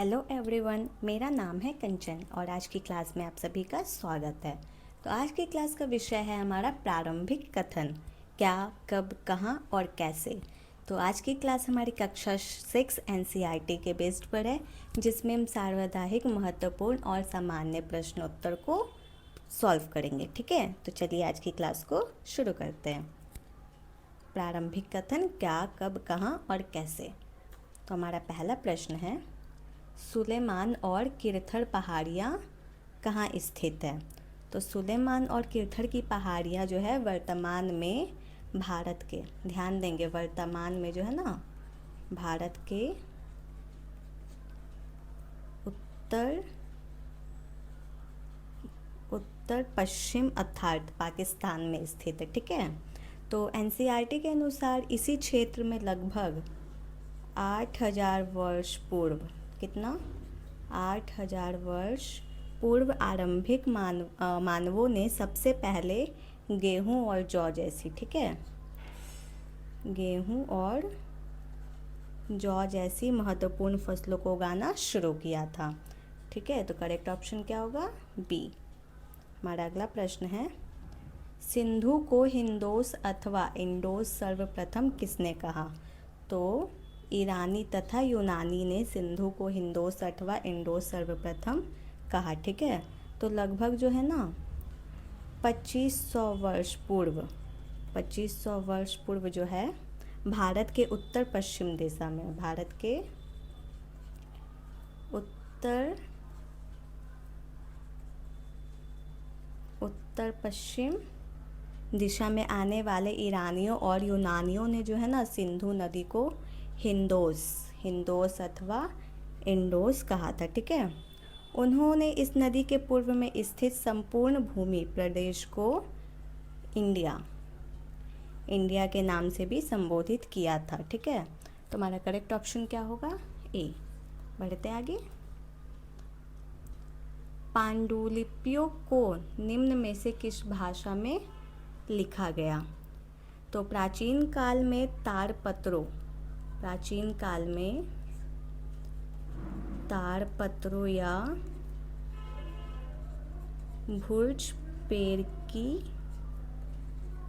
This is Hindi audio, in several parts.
हेलो एवरीवन, मेरा नाम है कंचन और आज की क्लास में आप सभी का स्वागत है। तो आज की क्लास का विषय है हमारा प्रारंभिक कथन, क्या, कब, कहाँ और कैसे। तो आज की क्लास हमारी कक्षा 6 एनसीईआरटी के बेस्ड पर है, जिसमें हम सार्वधायिक, महत्वपूर्ण और सामान्य प्रश्नोत्तर को सॉल्व करेंगे। ठीक है, तो चलिए आज की क्लास को शुरू करते हैं। प्रारंभिक कथन, क्या, कब, कहाँ और कैसे। तो हमारा पहला प्रश्न है, सुलेमान और किरथर पहाड़ियाँ कहाँ स्थित है। तो सुलेमान और किरथर की पहाड़ियाँ जो है वर्तमान में भारत के, ध्यान देंगे वर्तमान में जो है ना, भारत के उत्तर पश्चिम अर्थात पाकिस्तान में स्थित है। ठीक है, तो एनसीईआरटी के अनुसार इसी क्षेत्र में लगभग 8000 वर्ष पूर्व, कितना, 8000 वर्ष पूर्व आरंभिक मानवों ने सबसे पहले गेहूं और जौ जैसी, ठीक है, गेहूं और जौ जैसी महत्वपूर्ण फसलों को उगाना शुरू किया था। ठीक है, तो करेक्ट ऑप्शन क्या होगा, बी। हमारा अगला प्रश्न है, सिंधु को हिंदोस अथवा इंडोस सर्वप्रथम किसने कहा। तो ईरानी तथा यूनानी ने सिंधु को हिंदोस अथवा इंडोस सर्वप्रथम कहा। ठीक है, तो लगभग जो है ना 2500 वर्ष पूर्व, 2500 वर्ष पूर्व जो है भारत के उत्तर पश्चिम दिशा में, भारत के उत्तर पश्चिम दिशा में आने वाले ईरानियों और यूनानियों ने जो है ना सिंधु नदी को हिंदोस अथवा इंडोस कहा था। ठीक है, उन्होंने इस नदी के पूर्व में स्थित संपूर्ण भूमि प्रदेश को इंडिया के नाम से भी संबोधित किया था। ठीक है, तो हमारा करेक्ट ऑप्शन क्या होगा, ए। बढ़ते आगे, पांडुलिपियों को निम्न में से किस भाषा में लिखा गया। तो प्राचीन काल में ताड़पत्रों या भुर्ज पेड़ की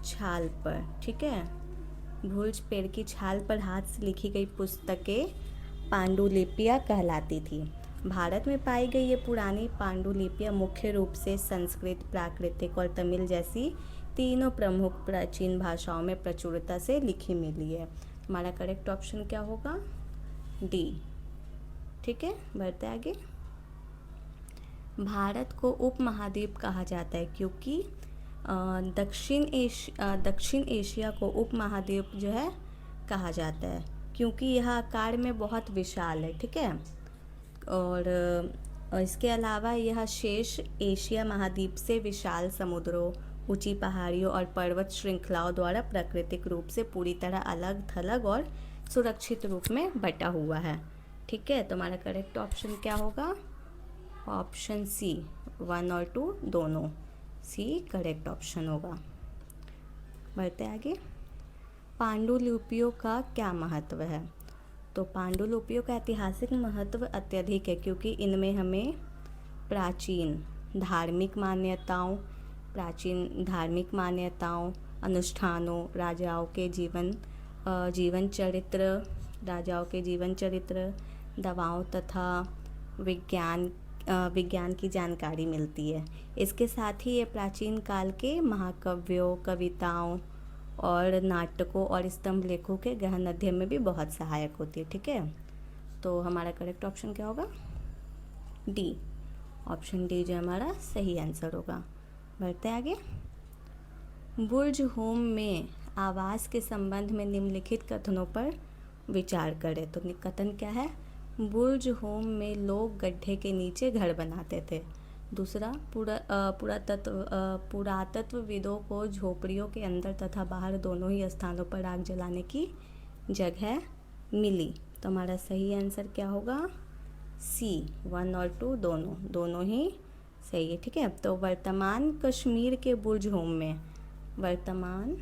छाल पर, ठीक है, भुर्ज पेड़ की छाल पर हाथ से लिखी गई पुस्तकें पांडुलिपियाँ कहलाती थी। भारत में पाई गई ये पुरानी पांडुलिपियाँ मुख्य रूप से संस्कृत, प्राकृतिक और तमिल जैसी तीनों प्रमुख प्राचीन भाषाओं में प्रचुरता से लिखी मिली है। हमारा करेक्ट ऑप्शन क्या होगा, डी। ठीक है, बढ़ते आगे, भारत को उपमहाद्वीप कहा जाता है क्योंकि दक्षिण एशिया को उपमहाद्वीप जो है कहा जाता है क्योंकि यह आकार में बहुत विशाल है। ठीक है, और इसके अलावा यह शेष एशिया महाद्वीप से विशाल समुद्रों, ऊंची पहाड़ियों और पर्वत श्रृंखलाओं द्वारा प्राकृतिक रूप से पूरी तरह अलग थलग और सुरक्षित रूप में बटा हुआ है। ठीक है, तो हमारा करेक्ट ऑप्शन क्या होगा, ऑप्शन सी, 1 और 2 दोनों, सी करेक्ट ऑप्शन होगा। बढ़ते आगे, पांडुलिपियों का क्या महत्व है। तो पांडुलिपियों का ऐतिहासिक महत्व अत्यधिक है क्योंकि इनमें हमें प्राचीन धार्मिक मान्यताओं, अनुष्ठानों, राजाओं के जीवन चरित्र, दवाओं तथा विज्ञान की जानकारी मिलती है। इसके साथ ही ये प्राचीन काल के महाकाव्यों, कविताओं और नाटकों और स्तंभ लेखों के गहन अध्ययन में भी बहुत सहायक होती है। ठीक है, तो हमारा करेक्ट ऑप्शन क्या होगा, डी। ऑप्शन डी जो हमारा सही आंसर होगा। बढ़ते आगे, बुर्ज होम में आवास के संबंध में निम्नलिखित कथनों पर विचार करें। तो कथन क्या है, बुर्ज होम में लोग गड्ढे के नीचे घर बनाते थे। दूसरा, पुरातत्वविदों को झोपड़ियों के अंदर तथा बाहर दोनों ही स्थानों पर आग जलाने की जगह मिली। तो हमारा सही आंसर क्या होगा, सी, 1 और 2 दोनों ही सही है। ठीक है, तो वर्तमान कश्मीर के बुर्ज होम में, वर्तमान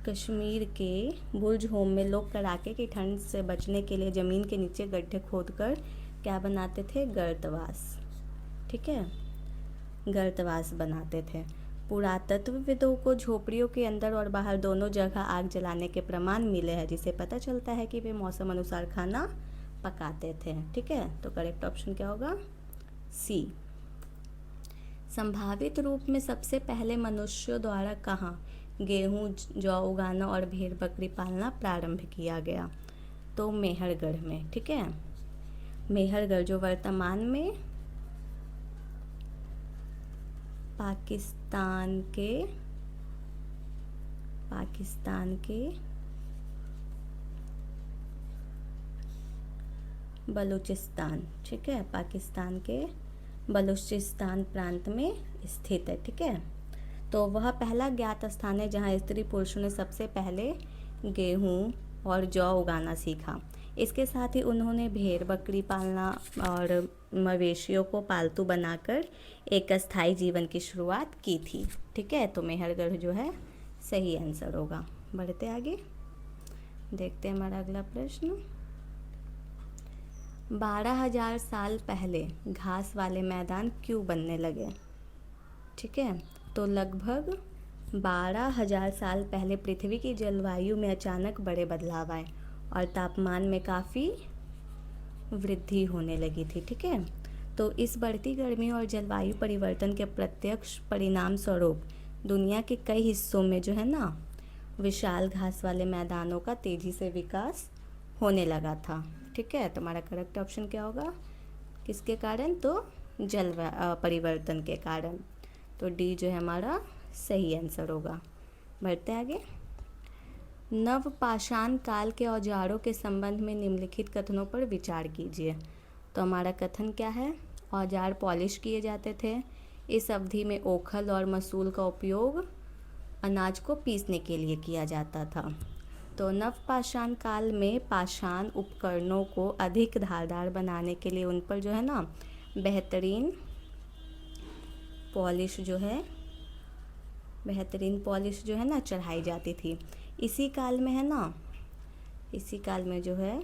कश्मीर के बुर्ज होम में लोग कड़ाके की ठंड से बचने के लिए ज़मीन के नीचे गड्ढे खोदकर क्या बनाते थे? गर्तवास। ठीक है, गर्तवास बनाते थे। पुरातत्वविदों को झोपड़ियों के अंदर और बाहर दोनों जगह आग जलाने के प्रमाण मिले हैं, जिससे पता चलता है कि वे मौसम अनुसार खाना पकाते थे। ठीक है, तो करेक्ट ऑप्शन क्या होगा? सी। संभावित रूप में सबसे पहले मनुष्यों द्वारा कहाँ गेहूं, जौ उगाना और भेड़ बकरी पालना प्रारंभ किया गया? तो मेहरगढ़ में। ठीक है, मेहरगढ़ जो वर्तमान में पाकिस्तान के बलूचिस्तान, ठीक है, पाकिस्तान के बलूचिस्तान प्रांत में स्थित है। ठीक है, तो वह पहला ज्ञात स्थान है जहाँ स्त्री पुरुषों ने सबसे पहले गेहूं और जौ उगाना सीखा। इसके साथ ही उन्होंने भेड़ बकरी पालना और मवेशियों को पालतू बनाकर एक अस्थायी जीवन की शुरुआत की थी। ठीक है, तो मेहरगढ़ जो है सही आंसर होगा। बढ़ते आगे, देखते हैं हमारा अगला प्रश्न। 12,000 साल पहले घास वाले मैदान क्यों बनने लगे? ठीक है, तो लगभग 12,000 साल पहले पृथ्वी की जलवायु में अचानक बड़े बदलाव आए और तापमान में काफ़ी वृद्धि होने लगी थी। ठीक है, तो इस बढ़ती गर्मी और जलवायु परिवर्तन के प्रत्यक्ष परिणाम स्वरूप दुनिया के कई हिस्सों में जो है ना विशाल घास वाले मैदानों का तेज़ी से विकास होने लगा था। ठीक है, तुम्हारा करेक्ट ऑप्शन क्या होगा? किसके कारण? तो परिवर्तन के कारण। तो डी जो है हमारा सही आंसर होगा। बढ़ते आगे। नवपाषाण काल के औजारों के संबंध में निम्नलिखित कथनों पर विचार कीजिए। तो हमारा कथन क्या है? औजार पॉलिश किए जाते थे। इस अवधि में ओखल और मसूल का उपयोग अनाज को पीसने के लिए किया जाता था। तो नवपाषाण काल में पाषाण उपकरणों को अधिक धारदार बनाने के लिए उन पर जो है ना बेहतरीन पॉलिश जो है ना चढ़ाई जाती थी। इसी काल में जो है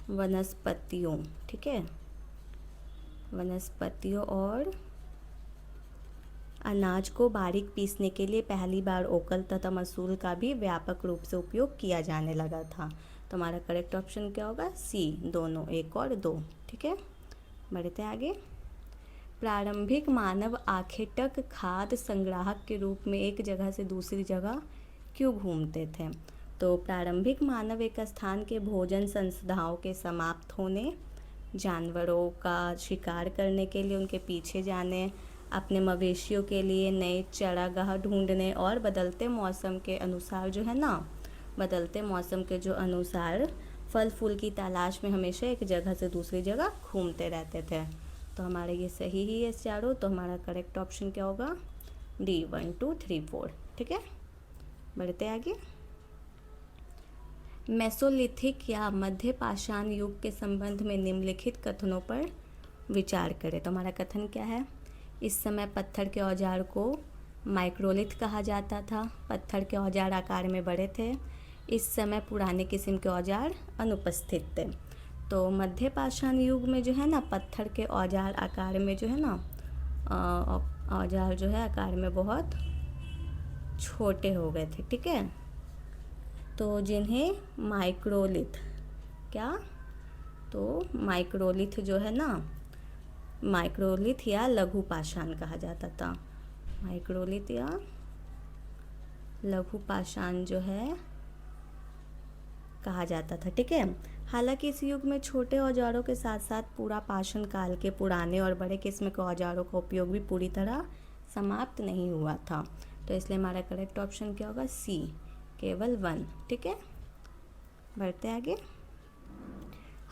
वनस्पतियों, ठीक है, वनस्पतियों और अनाज को बारीक पीसने के लिए पहली बार ओखल तथा मसूल का भी व्यापक रूप से उपयोग किया जाने लगा था। तो हमारा करेक्ट ऑप्शन क्या होगा? सी, दोनों, 1 और 2। ठीक है, बढ़ते आगे। प्रारंभिक मानव आखेटक खाद्य संग्राहक के रूप में एक जगह से दूसरी जगह क्यों घूमते थे? तो प्रारंभिक मानव एक स्थान के भोजन संसाधनों के समाप्त होने, जानवरों का शिकार करने के लिए उनके पीछे जाने, अपने मवेशियों के लिए नए चारागाह ढूंढने और बदलते मौसम के अनुसार फल फूल की तलाश में हमेशा एक जगह से दूसरी जगह घूमते रहते थे। तो हमारे ये सही ही है चारों। तो हमारा करेक्ट ऑप्शन क्या होगा? डी, 1 2 3 4। ठीक है, बढ़ते आगे। मेसोलिथिक या मध्य पाषाण युग के संबंध में निम्नलिखित कथनों पर विचार करें। तो हमारा कथन क्या है? इस समय पत्थर के औजार को माइक्रोलिथ कहा जाता था। पत्थर के औजार आकार में बड़े थे। इस समय पुराने किस्म के औजार अनुपस्थित थे। तो मध्य पाषाण युग में जो है ना पत्थर के औजार आकार में जो है ना औजार जो है आकार में बहुत छोटे हो गए थे। ठीक है, तो जिन्हें माइक्रोलिथ माइक्रोलिथ जो है ना माइक्रोलिथ या लघु पाषाण कहा जाता था। माइक्रोलिथ या लघु पाषाण जो है कहा जाता था। ठीक है, हालांकि इस युग में छोटे औजारों के साथ साथ पूरा पाषाण काल के पुराने और बड़े किस्म के औजारों का उपयोग भी पूरी तरह समाप्त नहीं हुआ था। तो इसलिए हमारा करेक्ट ऑप्शन क्या होगा? सी, केवल 1। ठीक है, बढ़ते आगे।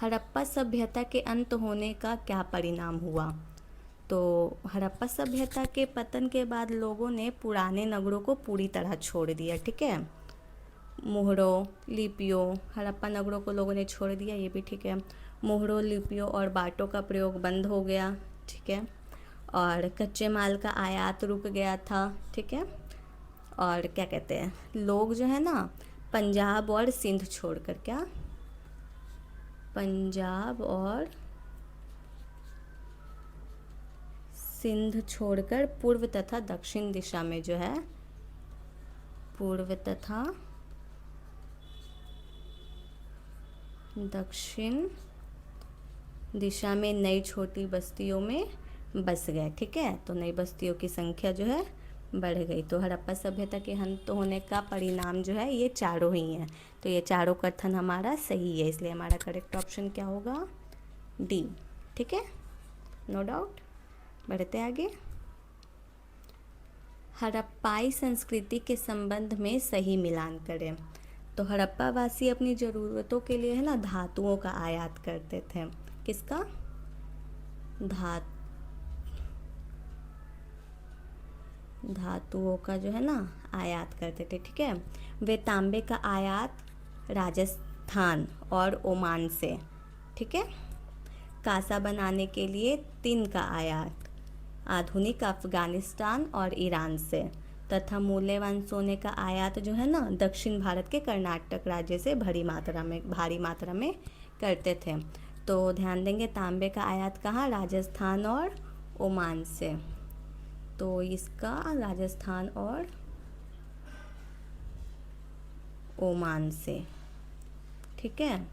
हड़प्पा सभ्यता के अंत होने का क्या परिणाम हुआ? तो हड़प्पा सभ्यता के पतन के बाद लोगों ने पुराने नगरों को पूरी तरह छोड़ दिया। ठीक है, मोहरों, लिपियों, हड़प्पा नगरों को लोगों ने छोड़ दिया, ये भी ठीक है। मोहरों, लिपियों और बाटों का प्रयोग बंद हो गया। ठीक है, और कच्चे माल का आयात रुक गया था। ठीक है, और क्या कहते हैं, लोग जो है ना पंजाब और सिंध छोड़कर, क्या, पंजाब और सिंध छोड़कर पूर्व तथा दक्षिण दिशा में जो है, पूर्व तथा दक्षिण दिशा में नई छोटी बस्तियों में बस गए। ठीक है, तो नई बस्तियों की संख्या जो है बढ़ गई। तो हड़प्पा सभ्यता के अंत होने का परिणाम जो है ये चारों ही हैं। तो ये चारों कथन हमारा सही है, इसलिए हमारा करेक्ट ऑप्शन क्या होगा, डी। ठीक है, नो डाउट। बढ़ते आगे। हड़प्पाई संस्कृति के संबंध में सही मिलान करें। तो हड़प्पा वासी अपनी ज़रूरतों के लिए है ना धातुओं का आयात करते थे। किसका, धातुओं का जो है ना आयात करते थे। ठीक है, वे तांबे का आयात राजस्थान और ओमान से, ठीक है, कांसा बनाने के लिए टिन का आयात आधुनिक अफगानिस्तान और ईरान से, तथा मूल्यवान सोने का आयात जो है ना दक्षिण भारत के कर्नाटक राज्य से भारी मात्रा में करते थे। तो ध्यान देंगे, तांबे का आयात कहाँ, राजस्थान और ओमान से। तो इसका राजस्थान और ओमान से। ठीक है,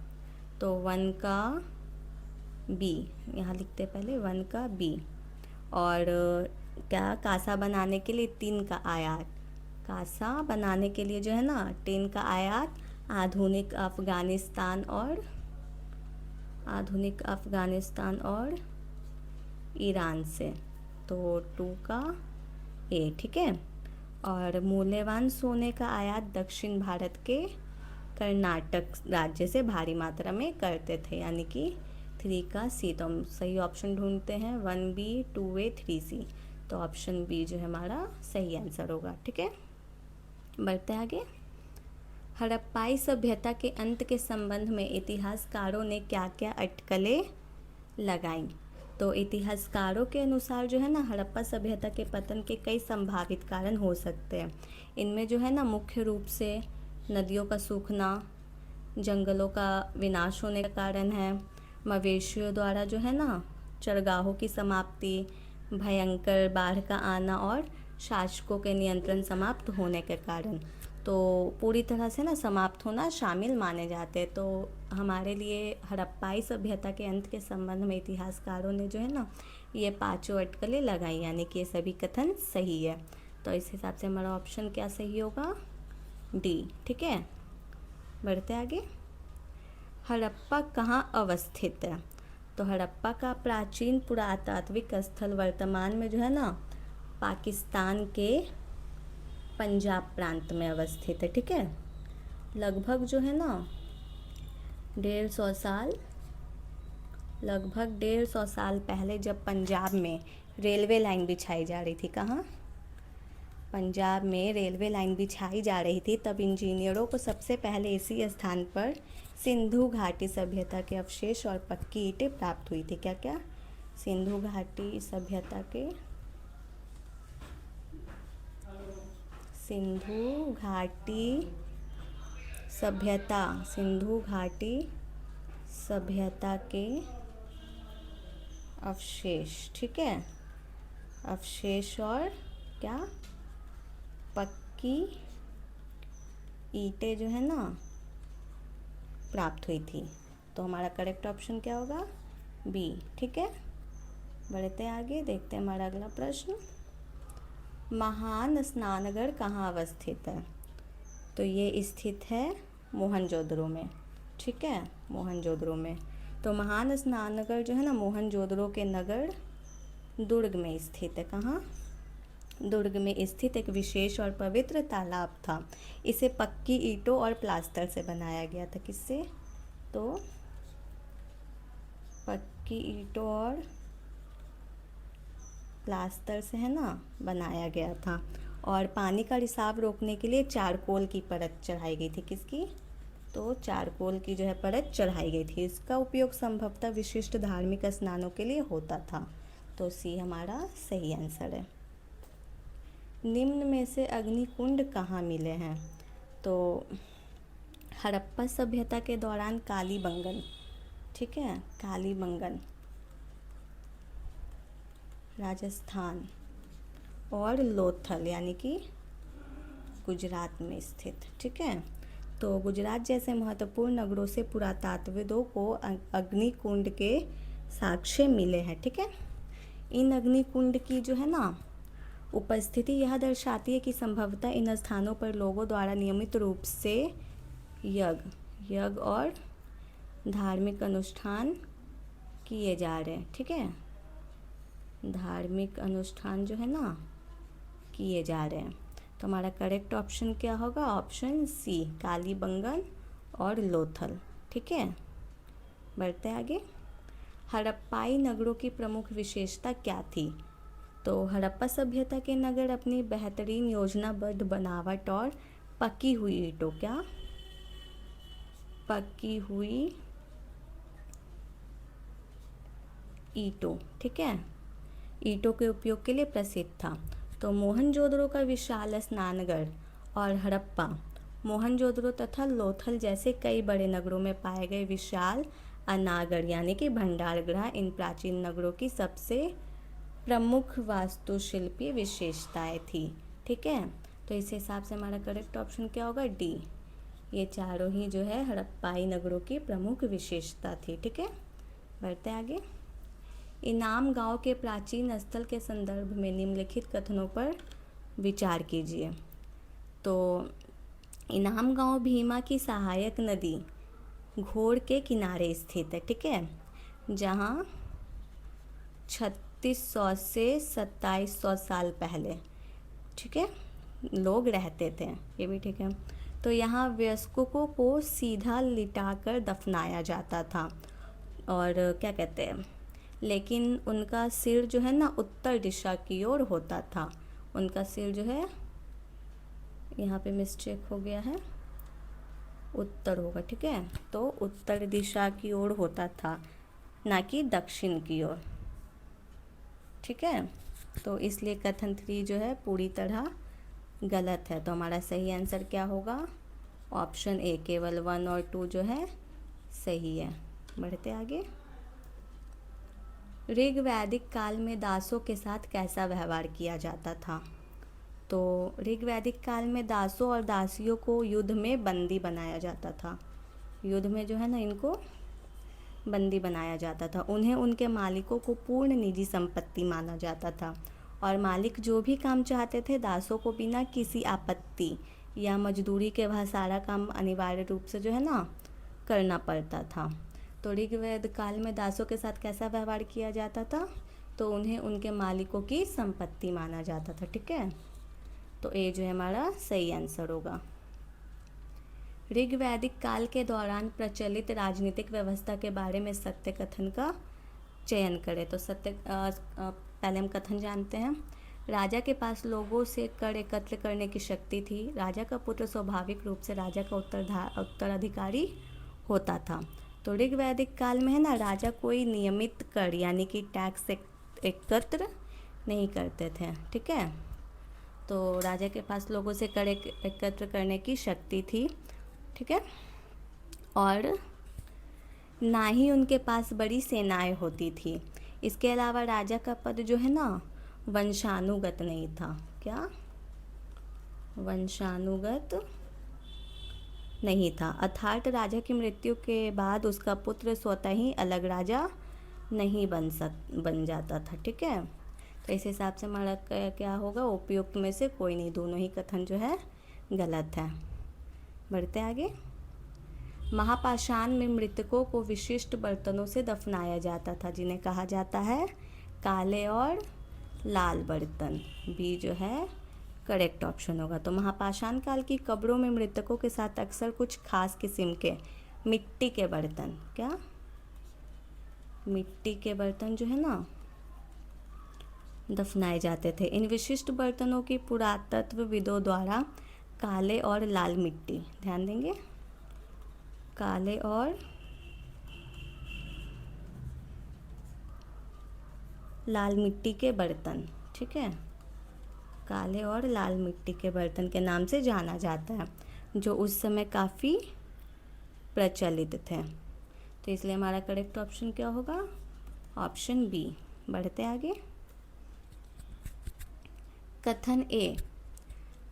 तो 1 का बी यहाँ लिखते पहले, 1 का बी। और क्या, कांसा बनाने के लिए टिन का आयात, कांसा बनाने के लिए जो है ना टिन का आयात आधुनिक अफगानिस्तान और ईरान से। तो 2 का ए। ठीक है, और मूल्यवान सोने का आयात दक्षिण भारत के कर्नाटक राज्य से भारी मात्रा में करते थे, यानी कि 3 का सी। तो हम सही ऑप्शन ढूंढते हैं, 1B 2A 3C। तो ऑप्शन बी जो है हमारा सही आंसर होगा। ठीक है, बढ़ते आगे। हड़प्पाई सभ्यता के अंत के संबंध में इतिहासकारों ने क्या क्या अटकलें लगाई। तो इतिहासकारों के अनुसार जो है ना हड़प्पा सभ्यता के पतन के कई संभावित कारण हो सकते हैं। इनमें जो है ना मुख्य रूप से नदियों का सूखना, जंगलों का विनाश होने का कारण है, मवेशियों द्वारा जो है ना चरगाहों की समाप्ति, भयंकर बाढ़ का आना और शासकों के नियंत्रण समाप्त होने के कारण। तो पूरी तरह से ना समाप्त होना शामिल माने जाते हैं। तो हमारे लिए हड़प्पाई सभ्यता के अंत के संबंध में इतिहासकारों ने जो है ना ये 5 अटकलें लगाई, यानी कि ये सभी कथन सही है। तो इस हिसाब से हमारा ऑप्शन क्या सही होगा, डी। ठीक है, बढ़ते आगे। हड़प्पा कहाँ अवस्थित है। तो हड़प्पा का प्राचीन पुरातात्विक स्थल वर्तमान में जो है ना पाकिस्तान के पंजाब प्रांत में अवस्थित है। ठीक है, लगभग जो है ना 150 साल पहले जब पंजाब में रेलवे लाइन बिछाई जा रही थी, कहाँ, पंजाब में रेलवे लाइन बिछाई जा रही थी, तब इंजीनियरों को सबसे पहले इसी स्थान पर सिंधु घाटी सभ्यता के अवशेष और पक्की ईंटें प्राप्त हुई थी। क्या क्या, सिंधु घाटी सभ्यता के, सिंधु घाटी सभ्यता के अवशेष। ठीक है, अवशेष और क्या, पक्की ईंटें जो है ना प्राप्त हुई थी। तो हमारा करेक्ट ऑप्शन क्या होगा, बी। ठीक है, बढ़ते आगे, देखते हैं हमारा अगला प्रश्न। महान स्नानगढ़ कहाँ अवस्थित है। तो ये स्थित है मोहनजोदड़ो में। ठीक है, मोहनजोदड़ो में। तो महान स्नानगढ़ जो है ना मोहनजोदड़ो के नगर दुर्ग में स्थित है। कहाँ, दुर्ग में स्थित एक विशेष और पवित्र तालाब था। इसे पक्की ईंटों और प्लास्टर से बनाया गया था। किससे, तो पक्की ईंटों और प्लास्टर से है ना बनाया गया था। और पानी का रिसाव रोकने के लिए चारकोल की परत चढ़ाई गई थी। किसकी, तो चारकोल की जो है परत चढ़ाई गई थी। इसका उपयोग संभवतः विशिष्ट धार्मिक स्नानों के लिए होता था। तो सी हमारा सही आंसर है। निम्न में से अग्निकुंड कहाँ मिले हैं? तो हड़प्पा सभ्यता के दौरान कालीबंगन, ठीक है, कालीबंगन राजस्थान, और लोथल यानी कि गुजरात में स्थित, ठीक है। तो गुजरात जैसे महत्वपूर्ण नगरों से पुरातात्वविदों को अग्निकुंड के साक्ष्य मिले हैं, ठीक है। इन अग्निकुंड की जो है ना उपस्थिति यह दर्शाती है कि संभवतः इन स्थानों पर लोगों द्वारा नियमित रूप से यज्ञ और धार्मिक अनुष्ठान किए जा रहे हैं, ठीक है। धार्मिक अनुष्ठान जो है ना किए जा रहे हैं। तो हमारा करेक्ट ऑप्शन क्या होगा? ऑप्शन सी, कालीबंगन और लोथल, ठीक है। बढ़ते आगे। हड़प्पाई नगरों की प्रमुख विशेषता क्या थी? तो हड़प्पा सभ्यता के नगर अपनी बेहतरीन योजनाबद्ध बनावट और पकी हुई ईंटों, क्या पकी हुई ईंटों, ठीक है, ईंटों के उपयोग के लिए प्रसिद्ध था। तो मोहनजोदड़ो का विशाल स्नानगढ़ और हड़प्पा, मोहनजोदड़ो तथा लोथल जैसे कई बड़े नगरों में पाए गए विशाल अनागढ़ यानी कि भंडारगृह इन प्राचीन नगरों की सबसे प्रमुख वास्तुशिल्पीय विशेषताएं थी, ठीक है। तो इस हिसाब से हमारा करेक्ट ऑप्शन क्या होगा? डी। ये चारों ही जो है हड़प्पाई नगरों की प्रमुख विशेषता थी, ठीक है। बढ़ते आगे। इनाम गांव के प्राचीन स्थल के संदर्भ में निम्नलिखित कथनों पर विचार कीजिए। तो इनाम गांव भीमा की सहायक नदी घोड़ के किनारे स्थित है, ठीक है, जहां 3600 से 2700 साल पहले, ठीक है, लोग रहते थे, ये भी ठीक है। तो यहाँ वयस्कों को सीधा लिटाकर दफनाया जाता था और क्या कहते हैं, लेकिन उनका सिर जो है ना उत्तर दिशा की ओर होता था। उनका सिर जो है, यहाँ पे मिस्टेक हो गया है, उत्तर होगा, ठीक है। तो उत्तर दिशा की ओर होता था, ना कि दक्षिण की ओर, ठीक है। तो इसलिए कथन 3 जो है पूरी तरह गलत है। तो हमारा सही आंसर क्या होगा? ऑप्शन ए, केवल 1 और 2 जो है सही है। बढ़ते आगे। ऋग वैदिक काल में दासों के साथ कैसा व्यवहार किया जाता था? तो ऋग वैदिक काल में दासों और दासियों को युद्ध में बंदी बनाया जाता था। युद्ध में जो है ना इनको बंदी बनाया जाता था। उन्हें उनके मालिकों को पूर्ण निजी संपत्ति माना जाता था और मालिक जो भी काम चाहते थे दासों को बिना किसी आपत्ति या मजदूरी के वह सारा काम अनिवार्य रूप से जो है ना करना पड़ता था। तो ऋग्वेद काल में दासों के साथ कैसा व्यवहार किया जाता था? तो उन्हें उनके मालिकों की संपत्ति माना जाता था, ठीक है। तो ए जो है हमारा सही आंसर होगा। ऋग्वैदिक काल के दौरान प्रचलित राजनीतिक व्यवस्था के बारे में सत्य कथन का चयन करें। तो सत्य पहले हम कथन जानते हैं। राजा के पास लोगों से कर एकत्र करने की शक्ति थी। राजा का पुत्र स्वाभाविक रूप से राजा का उत्तराधिकारी होता था। तो ऋग्वैदिक काल में है ना राजा कोई नियमित कर यानी कि टैक्स एकत्र नहीं करते थे, ठीक है। तो राजा के पास लोगों से कर एकत्र करने की शक्ति थी, ठीक है, और ना ही उनके पास बड़ी सेनाएं होती थी। इसके अलावा राजा का पद जो है ना वंशानुगत नहीं था। क्या? वंशानुगत नहीं था, अर्थात राजा की मृत्यु के बाद उसका पुत्र स्वतः ही अलग राजा नहीं बन जाता था, ठीक है। तो इस हिसाब से हमारा क्या होगा? उपयुक्त में से कोई नहीं, दोनों ही कथन जो है गलत है। बढ़ते आगे। महापाषाण में मृतकों को विशिष्ट बर्तनों से दफनाया जाता था जिन्हें कहा जाता है काले और लाल बर्तन। बी जो है करेक्ट ऑप्शन होगा। तो महापाषाण काल की कब्रों में मृतकों के साथ अक्सर कुछ खास किस्म के मिट्टी के बर्तन, क्या मिट्टी के बर्तन जो है ना दफनाए जाते थे। इन विशिष्ट बर्तनों की पुरातत्वविदों द्वारा काले और लाल मिट्टी, ध्यान देंगे, काले और लाल मिट्टी के बर्तन, ठीक है, काले और लाल मिट्टी के बर्तन के नाम से जाना जाता है, जो उस समय काफ़ी प्रचलित थे। तो इसलिए हमारा करेक्ट ऑप्शन क्या होगा? Option B. बढ़ते आगे। कथन ए,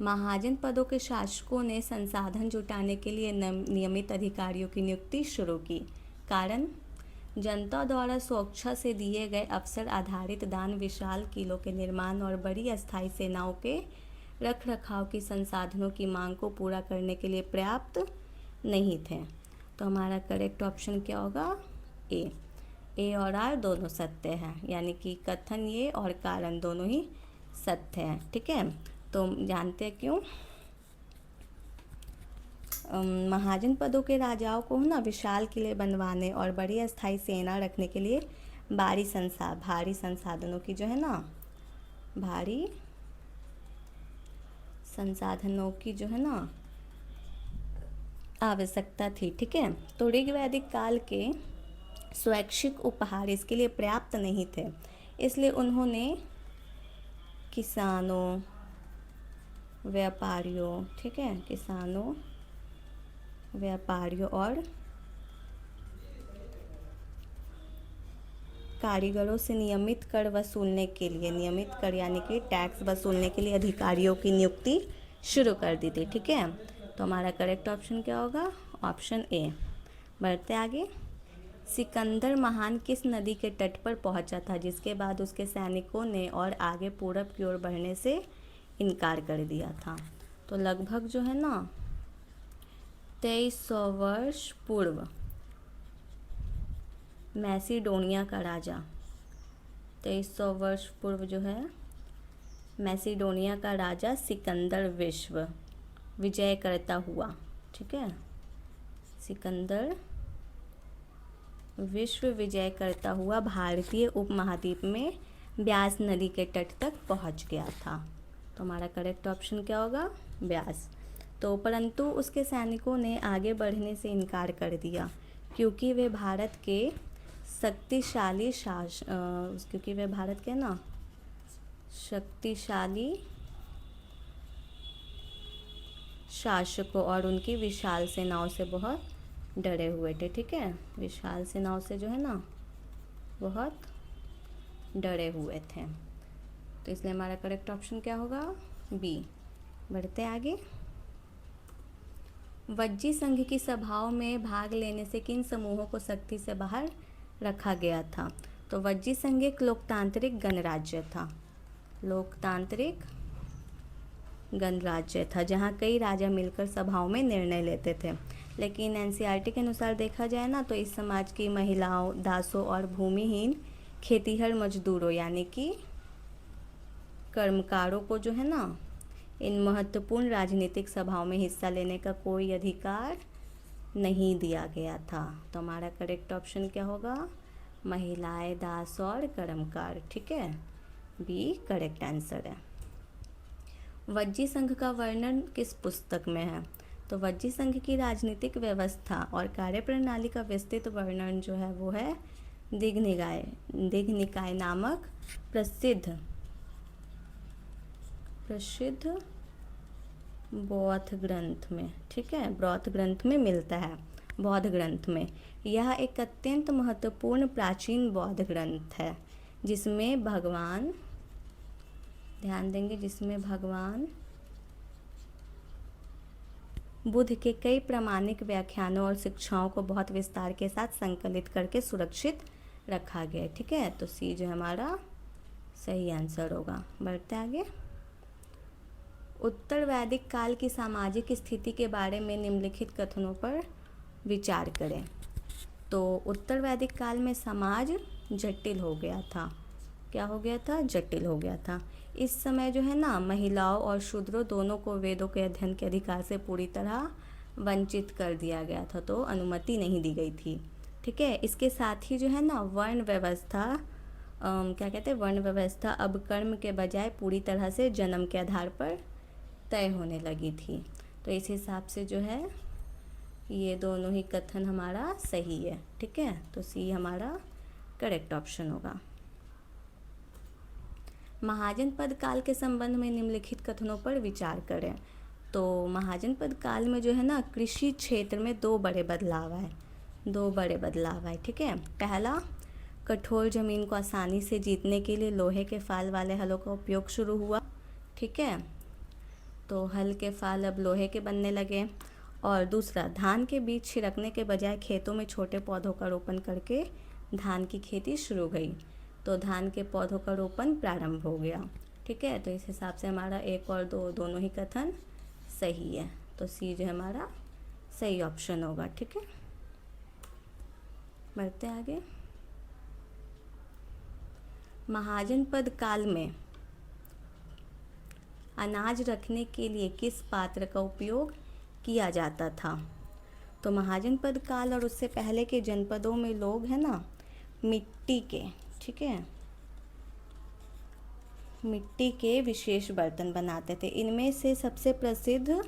महाजन पदों के शासकों ने संसाधन जुटाने के लिए नियमित अधिकारियों की नियुक्ति शुरू की। कारण, जनता द्वारा स्वेच्छा से दिए गए अवसर आधारित दान विशाल किलों के निर्माण और बड़ी अस्थायी सेनाओं के रख रखाव की संसाधनों की मांग को पूरा करने के लिए पर्याप्त नहीं थे। तो हमारा करेक्ट ऑप्शन क्या होगा? ए और आर दोनों सत्य हैं, यानी कि कथन ये और कारण दोनों ही सत्य हैं। ठीक है, तो जानते हैं क्यों? महाजन पदों के राजाओं को ना विशाल किले बनवाने और बड़ी अस्थायी सेना रखने के लिए भारी संसाधनों की जो है ना, भारी संसाधनों की जो है ना आवश्यकता थी। ठीक है, तो ऋग्वैदिक काल के स्वैच्छिक उपहार इसके लिए पर्याप्त नहीं थे, इसलिए उन्होंने किसानों, व्यापारियों, ठीक है, किसानों, व्यापारियों और कारीगरों से नियमित कर वसूलने के लिए, नियमित कर यानी कि टैक्स वसूलने के लिए अधिकारियों की नियुक्ति शुरू कर दी थी। ठीक है, तो हमारा करेक्ट ऑप्शन क्या होगा? Option A. बढ़ते आगे। सिकंदर महान किस नदी के तट पर पहुंचा था, जिसके बाद उसके सैनिकों ने और आगे पूरब की ओर बढ़ने से इनकार कर दिया था? तो लगभग जो है ना 2300 वर्ष पूर्व मैसिडोनिया का राजा, 2300 वर्ष पूर्व जो है मैसिडोनिया का राजा सिकंदर विजय करता हुआ, ठीक है, सिकंदर विश्व विजय करता हुआ भारतीय उपमहाद्वीप में ब्यास नदी के तट तक पहुंच गया था। तो हमारा करेक्ट ऑप्शन क्या होगा? ब्यास। तो परंतु उसके सैनिकों ने आगे बढ़ने से इनकार कर दिया, क्योंकि वे भारत के शक्तिशाली शक्तिशाली शासकों और उनकी विशाल सेनाओं से बहुत डरे हुए थे। ठीक है, विशाल सेनाओं से जो है ना बहुत डरे हुए थे, तो इसलिए हमारा करेक्ट ऑप्शन क्या होगा? बी। बढ़ते आगे। वज्जी संघ की सभाओं में भाग लेने से किन समूहों को सख्ती से बाहर रखा गया था? तो वज्जी संघ एक लोकतांत्रिक गणराज्य था, लोकतांत्रिक गणराज्य था, जहां कई राजा मिलकर सभाओं में निर्णय लेते थे। लेकिन एनसीईआरटी के अनुसार देखा जाए ना, तो इस समाज की महिलाओं, दासों और भूमिहीन खेतीहर मजदूरों यानी कि कर्मकारों को जो है ना इन महत्वपूर्ण राजनीतिक सभाओं में हिस्सा लेने का कोई अधिकार नहीं दिया गया था। तो हमारा करेक्ट ऑप्शन क्या होगा? महिलाएं, दास और कर्मकार। ठीक है, बी करेक्ट आंसर है। वज्जी संघ का वर्णन किस पुस्तक में है? तो वज्जी संघ की राजनीतिक व्यवस्था और कार्यप्रणाली का विस्तृत वर्णन जो है वो है दिघनिकाय नामक प्रसिद्ध बौद्ध ग्रंथ में। ठीक है, बौद्ध ग्रंथ में मिलता है, बौद्ध ग्रंथ में। यह एक अत्यंत महत्वपूर्ण प्राचीन बौद्ध ग्रंथ है, जिसमें भगवान, ध्यान देंगे, जिसमें भगवान बुद्ध के कई प्रामाणिक व्याख्यानों और शिक्षाओं को बहुत विस्तार के साथ संकलित करके सुरक्षित रखा गया। ठीक है, तो सी जो हमारा सही आंसर होगा। बढ़ते आगे। उत्तर वैदिक काल की सामाजिक स्थिति के बारे में निम्नलिखित कथनों पर विचार करें। तो उत्तर वैदिक काल में समाज जटिल हो गया था। क्या हो गया था? जटिल हो गया था। इस समय जो है ना महिलाओं और शूद्रों दोनों को वेदों के अध्ययन के अधिकार से पूरी तरह वंचित कर दिया गया था, तो अनुमति नहीं दी गई थी। ठीक है, इसके साथ ही जो है ना वर्ण व्यवस्था क्या कहते हैं, वर्ण व्यवस्था अब कर्म के बजाय पूरी तरह से जन्म के आधार पर तय होने लगी थी। तो इस हिसाब से जो है ये दोनों ही कथन हमारा सही है। ठीक है, तो सी हमारा करेक्ट ऑप्शन होगा। महाजनपद काल के संबंध में निम्नलिखित कथनों पर विचार करें। तो महाजनपद काल में जो है ना, कृषि क्षेत्र में दो बड़े बदलाव आए, ठीक है। पहला, कठोर ज़मीन को आसानी से जीतने के लिए लोहे के फाल वाले हलों का उपयोग शुरू हुआ, ठीक है। तो हल के फाल अब लोहे के बनने लगे। और दूसरा, धान के बीज छिड़कने के बजाय खेतों में छोटे पौधों का रोपण करके धान की खेती शुरू हो गई। तो धान के पौधों का रोपण प्रारंभ हो गया, ठीक है। तो इस हिसाब से हमारा 1 और 2 दोनों ही कथन सही है। तो सी जो हमारा सही ऑप्शन होगा, ठीक है। बढ़ते आगे। महाजनपद काल में अनाज रखने के लिए किस पात्र का उपयोग किया जाता था? तो महाजनपद काल और उससे पहले के जनपदों में लोग है ना, मिट्टी के, ठीक है, मिट्टी के विशेष बर्तन बनाते थे। इनमें से सबसे प्रसिद्ध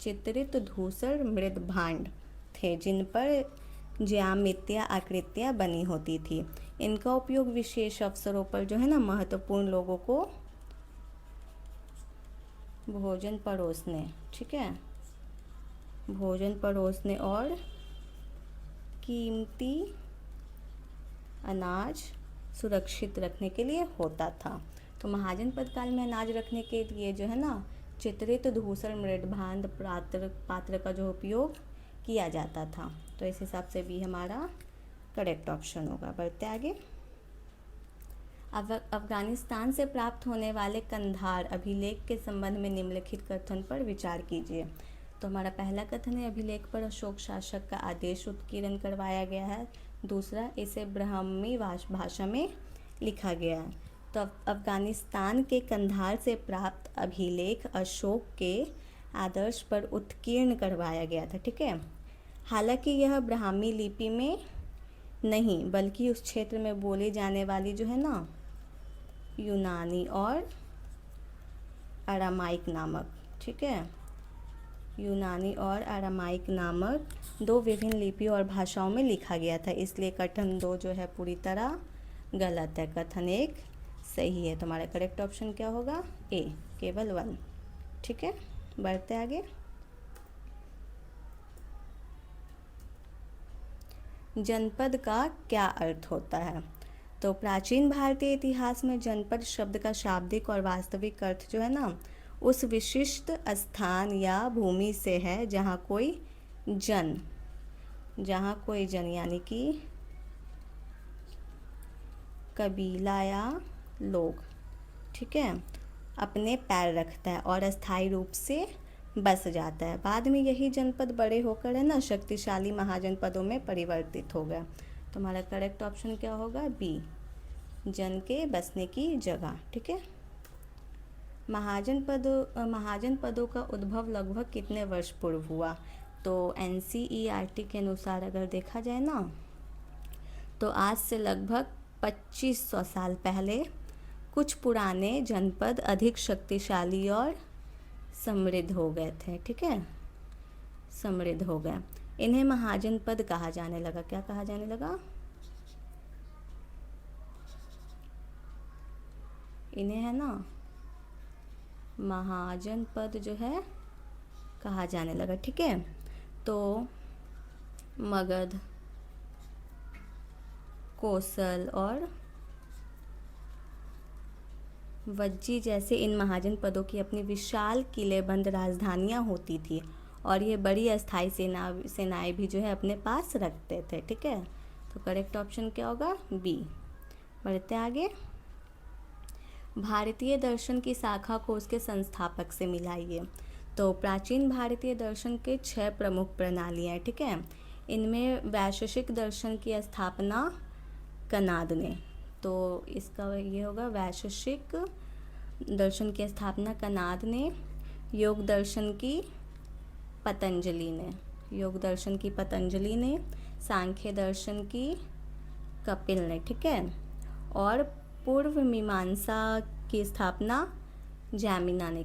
चित्रित धूसर मृद भांड थे, जिन पर ज्यामितीय आकृतियाँ बनी होती थी। इनका उपयोग विशेष अवसरों पर जो है ना, महत्वपूर्ण लोगों को भोजन परोसने, ठीक है, भोजन परोसने और कीमती अनाज सुरक्षित रखने के लिए होता था। तो महाजनपद काल में अनाज रखने के लिए जो है ना, चित्रित धूसर मृदभांड पात्र का जो उपयोग किया जाता था। तो इस हिसाब से भी हमारा करेक्ट ऑप्शन होगा। बढ़ते आगे। अफगानिस्तान से प्राप्त होने वाले कंधार अभिलेख के संबंध में निम्नलिखित कथन पर विचार कीजिए। तो हमारा पहला कथन है, अभिलेख पर अशोक शासक का आदेश उत्कीर्ण करवाया गया है। दूसरा, इसे ब्राह्मी भाषा में लिखा गया है। तो अफगानिस्तान के कंधार से प्राप्त अभिलेख अशोक के आदर्श पर उत्कीर्ण करवाया गया था, ठीक है। हालांकि यह ब्राह्मी लिपि में नहीं, बल्कि उस क्षेत्र में बोली जाने वाली जो है ना, यूनानी और अरामाइक नामक, ठीक है, यूनानी और अरामाइक नामक 2 विभिन्न लिपियों और भाषाओं में लिखा गया था। इसलिए कथन 2 जो है पूरी तरह गलत है। कथन 1 सही है। तुम्हारा करेक्ट ऑप्शन क्या होगा? ए, केवल 1, ठीक है। बढ़ते आगे। जनपद का क्या अर्थ होता है? तो प्राचीन भारतीय इतिहास में जनपद शब्द का शाब्दिक और वास्तविक अर्थ जो है ना, उस विशिष्ट स्थान या भूमि से है जहाँ कोई जन यानी कि कबीला या लोग, ठीक है, अपने पैर रखता है और अस्थायी रूप से बस जाता है। बाद में यही जनपद बड़े होकर है ना, शक्तिशाली महाजनपदों में परिवर्तित हो गया। तो हमारा करेक्ट ऑप्शन क्या होगा? बी, जन के बसने की जगह, ठीक है। महाजनपदों का उद्भव लगभग कितने वर्ष पूर्व हुआ? तो NCERT के अनुसार अगर देखा जाए ना, तो आज से लगभग 2500 साल पहले कुछ पुराने जनपद अधिक शक्तिशाली और समृद्ध हो गए थे, ठीक है, समृद्ध हो गए। इन्हें महाजनपद कहा जाने लगा। क्या कहा जाने लगा? इन्हें है ना, महाजनपद जो है कहा जाने लगा, ठीक है। तो मगध, कोसल और वज्जी जैसे इन महाजनपदों की अपनी विशाल किलेबंद राजधानियां होती थी और ये बड़ी अस्थायी सेनाएं भी जो है अपने पास रखते थे, ठीक है। तो करेक्ट ऑप्शन क्या होगा? बी। बढ़ते आगे। भारतीय दर्शन की शाखा को उसके संस्थापक से मिलाइए। तो प्राचीन भारतीय दर्शन के 6 प्रमुख प्रणालियाँ, ठीक है। इनमें वैशेषिक दर्शन की स्थापना कनाद ने, तो इसका ये होगा वैशेषिक दर्शन की स्थापना कनाद ने, योग दर्शन की पतंजलि ने, सांख्य दर्शन की कपिल ने, ठीक है, और पूर्व मीमांसा की स्थापना जैमिनी ने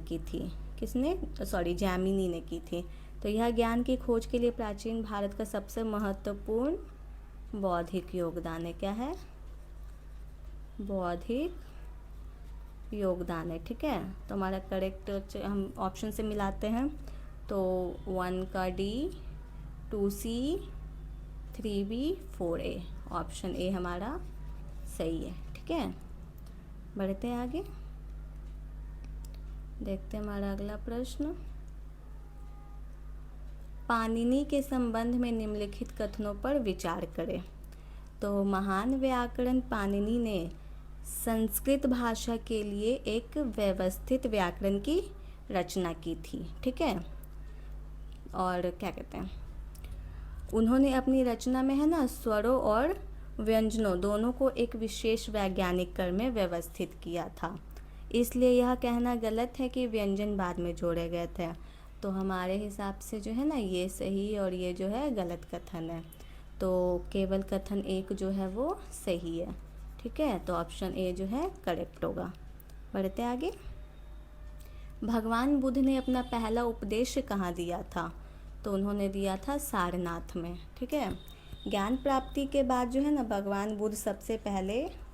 की थी। तो यह ज्ञान की खोज के लिए प्राचीन भारत का सबसे महत्वपूर्ण बौद्धिक योगदान है। क्या है? बौद्धिक योगदान है। ठीक है, तो हमारा करेक्ट हम ऑप्शन से मिलाते हैं। तो 1 का D, 2C, 3B, 4A, option A हमारा सही है। ठीक है, बढ़ते हैं आगे, देखते हैं हमारा अगला प्रश्न। पाणिनि के संबंध में निम्नलिखित कथनों पर विचार करें। तो महान व्याकरण पाणिनि ने संस्कृत भाषा के लिए एक व्यवस्थित व्याकरण की रचना की थी। ठीक है, और क्या कहते हैं, उन्होंने अपनी रचना में है ना स्वरों और व्यंजनों दोनों को एक विशेष वैज्ञानिक क्रम में व्यवस्थित किया था। इसलिए यह कहना गलत है कि व्यंजन बाद में जोड़े गए थे। तो हमारे हिसाब से जो है ना ये सही और ये जो है गलत कथन है। तो केवल कथन एक जो है वो सही है। ठीक है, तो ऑप्शन ए जो है करेक्ट होगा। बढ़ते आगे, भगवान बुद्ध ने अपना पहला उपदेश कहाँ दिया था? तो उन्होंने दिया था सारनाथ में। ठीक है, ज्ञान प्राप्ति के बाद जो है ना भगवान बुद्ध सबसे पहले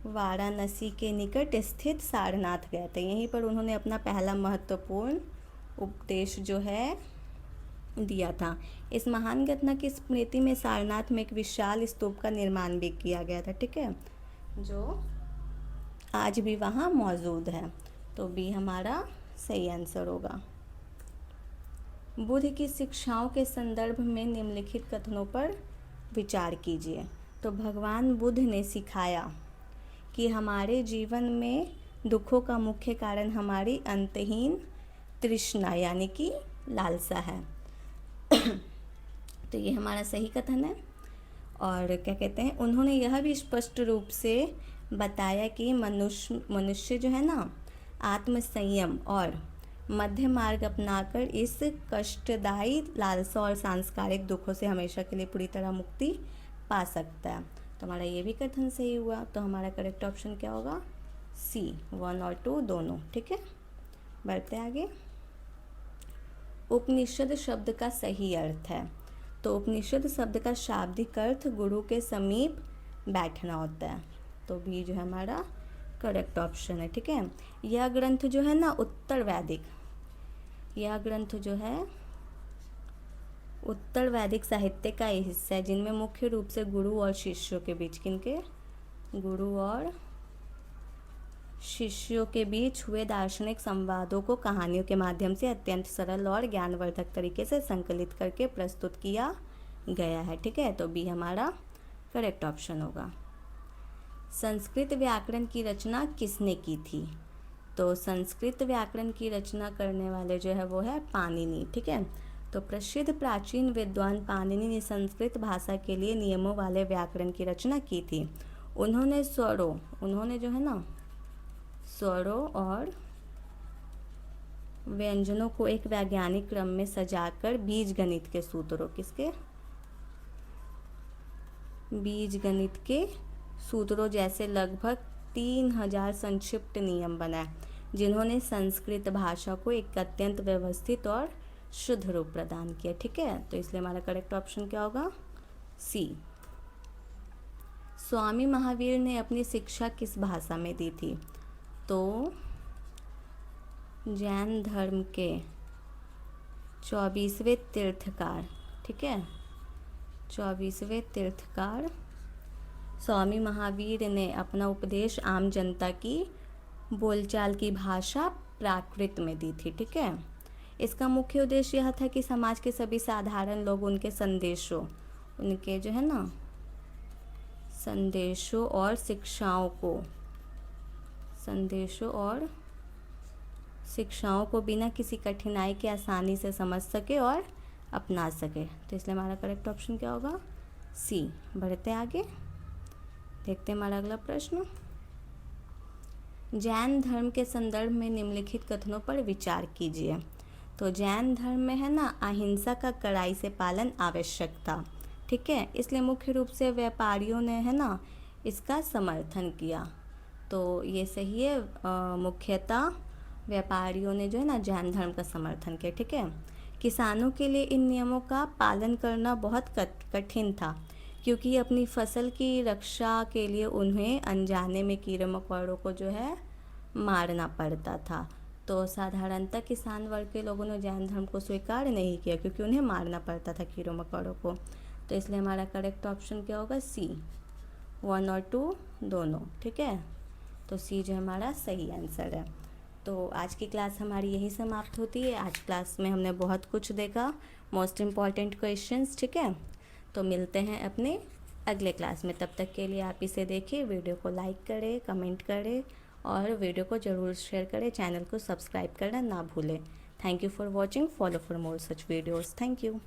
वाराणसी के निकट स्थित सारनाथ गए थे। यहीं पर उन्होंने अपना पहला महत्वपूर्ण उपदेश जो है दिया था। इस महान घटना की स्मृति में सारनाथ में एक विशाल स्तूप का निर्माण भी किया गया था। ठीक है, जो आज भी वहाँ मौजूद है। तो बी हमारा सही आंसर होगा। बुद्ध की शिक्षाओं के संदर्भ में निम्नलिखित कथनों पर विचार कीजिए। तो भगवान बुद्ध ने सिखाया कि हमारे जीवन में दुखों का मुख्य कारण हमारी अंतहीन तृष्णा यानी कि लालसा है। तो ये हमारा सही कथन है। और क्या कहते हैं, उन्होंने यह भी स्पष्ट रूप से बताया कि मनुष्य जो है ना आत्म संयम और मध्य मार्ग अपनाकर इस कष्टदायी लालसा और सांसारिक दुखों से हमेशा के लिए पूरी तरह मुक्ति पा सकता है। तो हमारा ये भी कथन सही हुआ। तो हमारा करेक्ट ऑप्शन क्या होगा? सी, 1 और 2 दोनों। ठीक है, बढ़ते आगे। उपनिषद शब्द का सही अर्थ है। तो उपनिषद शब्द का शाब्दिक अर्थ गुरु के समीप बैठना होता है। तो बी जो है हमारा करेक्ट ऑप्शन है। ठीक है, यह ग्रंथ जो है ना उत्तर वैदिक साहित्य का एक हिस्सा है, जिनमें मुख्य रूप से गुरु और शिष्यों के बीच हुए दार्शनिक संवादों को कहानियों के माध्यम से अत्यंत सरल और ज्ञानवर्धक तरीके से संकलित करके प्रस्तुत किया गया है। ठीक है, तो बी हमारा करेक्ट ऑप्शन होगा। संस्कृत व्याकरण की रचना किसने की थी? तो संस्कृत व्याकरण की रचना करने वाले जो है वो है पाणिनि। ठीक है, तो प्रसिद्ध प्राचीन विद्वान पाणिनि ने संस्कृत भाषा के लिए नियमों वाले व्याकरण की रचना की थी। उन्होंने जो है ना स्वरों और व्यंजनों को एक वैज्ञानिक क्रम में सजाकर बीजगणित के सूत्रों जैसे लगभग 3000 संक्षिप्त नियम बनाए, जिन्होंने संस्कृत भाषा को एक अत्यंत व्यवस्थित और शुद्ध रूप प्रदान किया। ठीक है, तो इसलिए हमारा करेक्ट ऑप्शन क्या होगा? सी। स्वामी महावीर ने अपनी शिक्षा किस भाषा में दी थी? तो जैन धर्म के 24वें तीर्थकार, ठीक है, 24वें तीर्थकार स्वामी महावीर ने अपना उपदेश आम जनता की बोलचाल की भाषा प्राकृत में दी थी। ठीक है, इसका मुख्य उद्देश्य यह था कि समाज के सभी साधारण लोग उनके संदेशों और शिक्षाओं को बिना किसी कठिनाई के आसानी से समझ सके और अपना सके। तो इसलिए हमारा करेक्ट ऑप्शन क्या होगा? सी। बढ़ते आगे, देखते हैं हमारा अगला प्रश्न। जैन धर्म के संदर्भ में निम्नलिखित कथनों पर विचार कीजिए। तो जैन धर्म में है ना अहिंसा का कड़ाई से पालन आवश्यक था। ठीक है, इसलिए मुख्य रूप से व्यापारियों ने है ना इसका समर्थन किया। तो ये सही है, मुख्यतः व्यापारियों ने जो है ना जैन धर्म का समर्थन किया। ठीक है, किसानों के लिए इन नियमों का पालन करना बहुत कठिन था, क्योंकि अपनी फसल की रक्षा के लिए उन्हें अनजाने में कीड़े मकोड़ों को जो है मारना पड़ता था। तो साधारणतः किसान वर्ग के लोगों ने जैन धर्म को स्वीकार नहीं किया क्योंकि उन्हें मारना पड़ता था कीड़ों मकोड़ों को। तो इसलिए हमारा करेक्ट ऑप्शन क्या होगा, सी, 1 और 2 दोनों। ठीक है, तो सी जो हमारा सही आंसर है। तो आज की क्लास हमारी यही समाप्त होती है। आज क्लास में हमने बहुत कुछ देखा, मोस्ट इम्पॉर्टेंट क्वेश्चंस। ठीक है, तो मिलते हैं अपने अगले क्लास में। तब तक के लिए आप इसे देखिए, वीडियो को लाइक करें, कमेंट करें और वीडियो को ज़रूर शेयर करें। चैनल को सब्सक्राइब करना ना भूलें। Thank you for watching, follow for more such videos. Thank you.